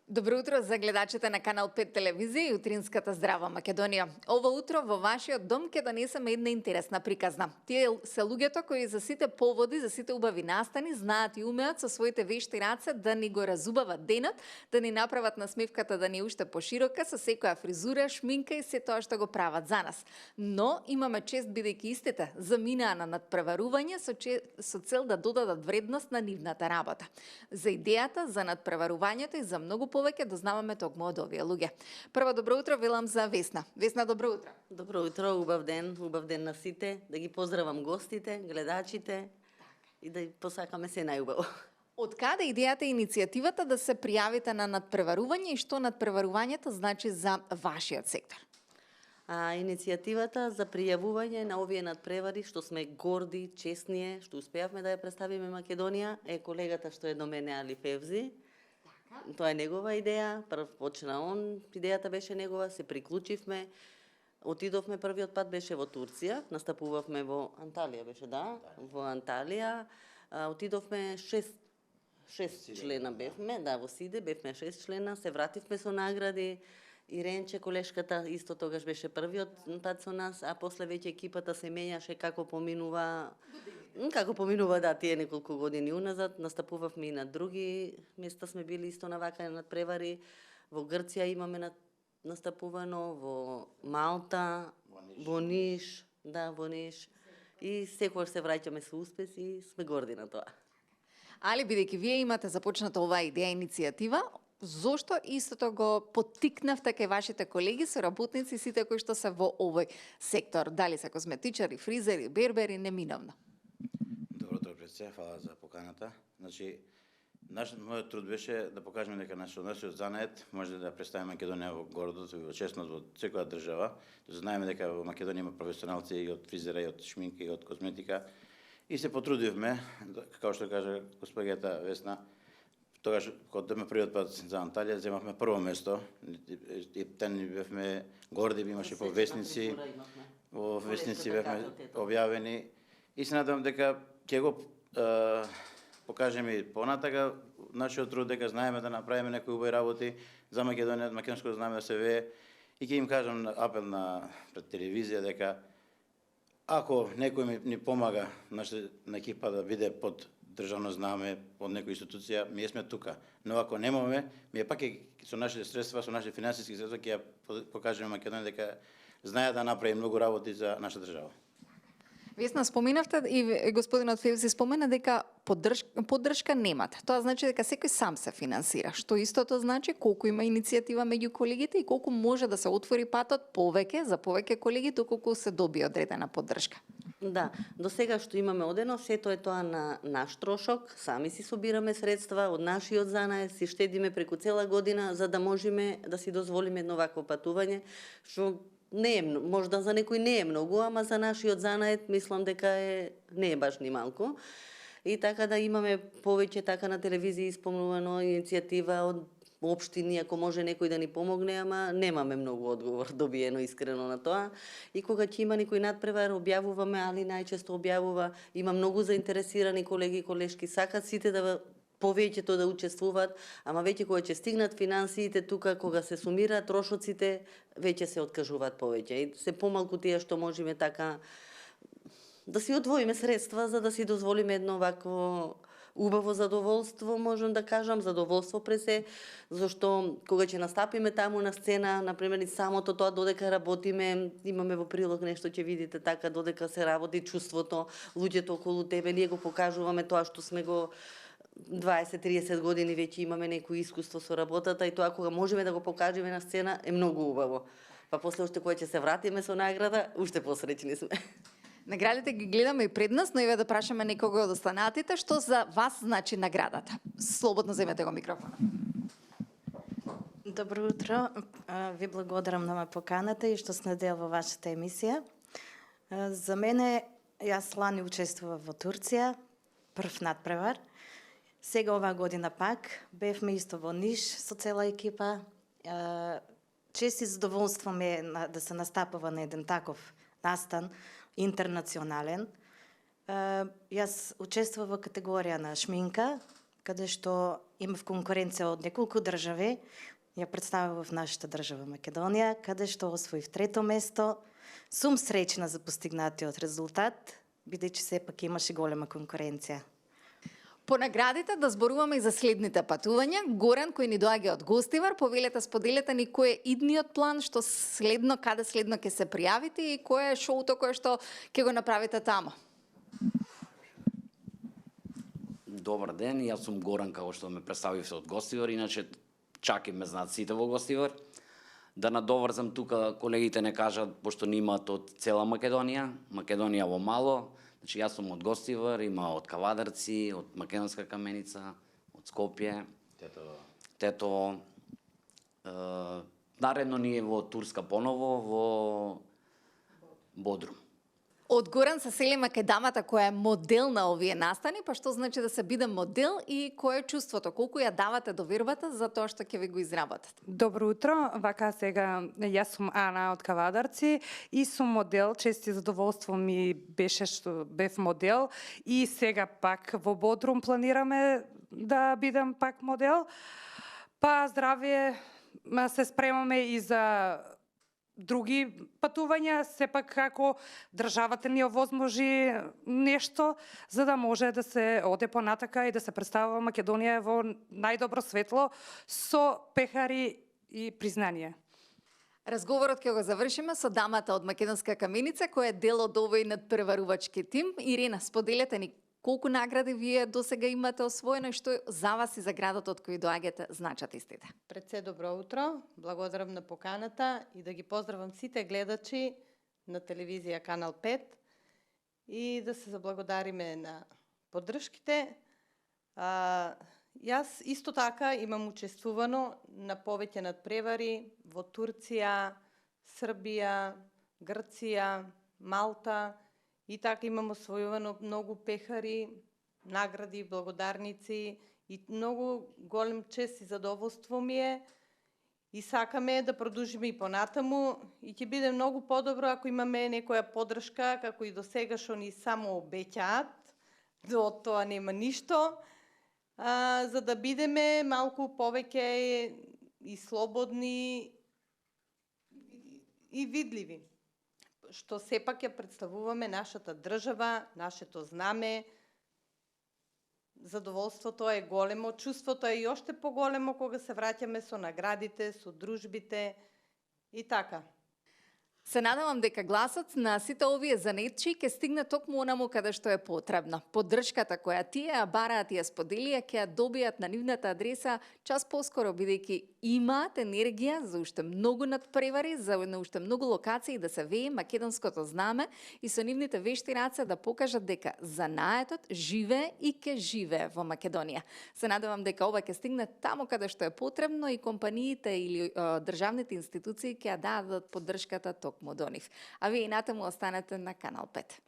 Добро утро за гледачите на Канал 5 телевизија и утринската Здрава Македонија. Ова утро во вашиот дом ќе донесеме една интересна приказна. Тие се луѓето кои за сите поводи, за сите убави настани, знаат и умеат со своите вешти раце да ни го разубават денот, да ни направат насмевката да ни е уште поширока со секоја фризура, шминка и се тоа што го прават за нас. Но имаме чест бидејќи истите заминаа на надпреварување со цел да додадат вредност на нивната работа. За идејата за надпреварувањето и за многу повеќе дознаваме токму од овие луѓе. Прво добро утро велам за Весна. Весна, добро утро. Добро утро, убав ден на сите. Да ги поздравам гостите, гледачите и да посакаме се најубаво. Од каде идејата и иницијативата да се пријавите на надпреварување и што надпреварувањето значи за вашиот сектор? Иницијативата за пријавување на овие надпревари, што сме горди, честни, што успеавме да ја представиме Македонија, е колегата што е до мене Али Февзи. Тоа е негова идеја, прв почна он, идејата беше негова, се приклучивме, отидовме првиот пат беше во Турција, настапувавме во Анталија беше, да, во Анталија, отидовме 6 члена бевме, да, во Сиде бевме 6 члена, се вративме со награди, Иренче, колешката, исто тогаш беше првиот пат со нас, а после веќе екипата се менјаше како поминува да, тие неколку години уназад, настапувавме и на други места, сме били исто на вака надпревари, во Грција имаме настапувано, во Малта, во Ниш, и секогаш се враќаме со успеси и сме горди на тоа. Али, бидејќи вие имате започната оваа идеја, иницијатива, зошто истото го поттикнавте кај вашите колеги, соработници, сите кои што се во овој сектор? Дали се козметичари, фризери, бербери, неминовно? Добро утро, фала за поканата. Значи, мојот труд беше да покажеме дека нашиот занает може да представи Македонија во гордост и во честност во секоја држава. Да знаеме дека во Македонија има професионалци и од фризера, и од шминка, и од козметика. И се потрудивме, како што кажа госпоѓата Весна, тогаш, кога дојме првиот пат за Анталија, земавме прво место. И тен бевме горди, имаше по вестници, во вестници бевме објавени. И се надам дека ќе го покажеме и понатака нашиот труд, дека знаеме да направиме некои убави работи за Македонија, македонско знаме да се вее. И ќе им кажам апел на пред телевизија дека ако некој ни помага на екипа да биде под државно знаме, од некоја институција, ние сме тука. Но ако немаме, ние пак со нашите средства, со нашите финансиски средства ќе ја покажеме Македонија дека знае да направи многу работи за нашата држава. Весна, споминавте и господинот Февзи спомена дека поддршка немате. Тоа значи дека секој сам се финансира. Што истото значи колку има иницијатива меѓу колегите и колку може да се отвори патот за повеќе колеги доколку се добие одредена поддршка. Да, до сега што имаме одено, сето е тоа на наш трошок, сами си собираме средства од нашиот занает, си штедиме преку цела година за да можеме да си дозволиме едно вакво патување, што не е, можда за некој не е многу, ама за нашиот занает мислам дека не е баш ни малку. И така да имаме повеќе така на телевизија исполнувано иницијатива од општини, ако може некој да ни помогне, ама немаме многу одговор добиено искрено на тоа. И кога ќе има некој надпревар, објавуваме, али најчесто објавува, има многу заинтересирани колеги и колешки, сакат сите да повеќето да учествуваат, ама веќе кога ќе стигнат финансиите тука, кога се сумираат трошоците, веќе се откажуваат повеќе. И се помалку тие што можеме така да си одвоиме средства за да си дозволиме едно вакво убаво задоволство, можам да кажам, задоволство пред се, зашто кога ќе настапиме таму на сцена, например и самото тоа додека работиме, имаме во прилог нешто ќе видите така, додека се работи чувството, луѓето околу тебе, ние го покажуваме тоа што сме го 20-30 години веќе имаме некој искуство со работата и тоа кога можеме да го покажеме на сцена е многу убаво. Па после уште кога ќе се вратиме со награда, уште посреќни сме. Наградите ги гледаме и пред нас, но и да прашаме некого од останатите, што за вас значи наградата. Слободно земете го микрофонот. Добро утро. Ви благодарам на ме поканата и што сте дел во вашата емисија. За мене, јас лани учествував во Турција, прв надпревар. Сега оваа година пак бевме исто во Ниш со цела екипа. Чест и задоволство ми е да се настапува на еден таков настан, интернационален. Јас учествував во категорија на шминка, каде што има конкуренција од неколку држави, ја представив в нашата држава Македонија, каде што освоив 3-то место. Сум среќна за постигнатиот резултат, бидејќи сепак имаше голема конкуренција. По наградите да зборуваме и за следните патувања. Горан, кој ни доаѓа од Гостивар, повелете, споделете ни кој е идниот план, што следно, каде следно ќе се пријавите и кој е шоуто кое што ќе го направите тамо. Добар ден, јас сум Горан, како што ме представив се од Гостивар, иначе чак и ме знаат сите во Гостивар. Да надоврзам тука, колегите не кажат, пошто не имаат од цела Македонија, Македонија во мало, значи јас сум од Гостивар, има од Кавадарци, од Македонска Каменица, од Скопје, Тетово. Наредно ние во Турска поново, во Бодрум. Од Горан се селиме кај дамата која е модел на овие настани, па што значи да се биде модел и кое е чувството, колку ја давате довербата за тоа што ќе ви го изработат? Добро утро, вака сега јас сум Ана од Кавадарци и сум модел, чести задоволство ми беше што бев модел и сега пак во Бодрум планираме да бидам пак модел. Па здравие, се спремаме и за други патувања, сепак како државата ни овозможи нешто за да може да се оде понатака и да се представува Македонија во најдобро светло со пехари и признание. Разговорот ќе го завршиме со дамата од Македонска Каменица, која е дел од овој надпреварувачки тим. Ирина, споделете ни колку награди вие досега имате освоено и што за вас и за градот од кој доаѓате значат истите? Пред се добро утро, благодарам на поканата и да ги поздравам сите гледачи на телевизија Канал 5 и да се заблагодариме на поддршките. Јас исто така имам учествувано на повеќе надпревари во Турција, Србија, Грција, Малта и така имам освојувано многу пехари, награди, благодарници и многу голем чест и задоволство ми е и сакаме да продолжиме и понатаму и ќе биде многу подобро ако имаме некоја поддршка како и до сега што ни само обеќаат, до тоа нема ништо, за да бидеме малку повеќе и слободни и видливи, што сепак ја представуваме нашата држава, нашето знаме. Задоволството е големо, чувството е и уште поголемо кога се враќаме со наградите, со дружбите и така. Се надевам дека гласот на сите овие занетчи ќе стигне токму онаму каде што е потребно. Поддршката која тие ја бараат и ја споделија ќе ја добијат на нивната адреса час поскоро, бидејќи имаат енергија за уште многу надпревари, за уште многу локации да се вее македонското знаме и со нивните вешти раце да покажат дека занаетот живее и ќе живее во Македонија. Се надевам дека ова ќе стигне таму каде што е потребно и компаниите или државните институции ќе ја дадат поддршката токму до нив. А вие и натаму останете на Канал 5.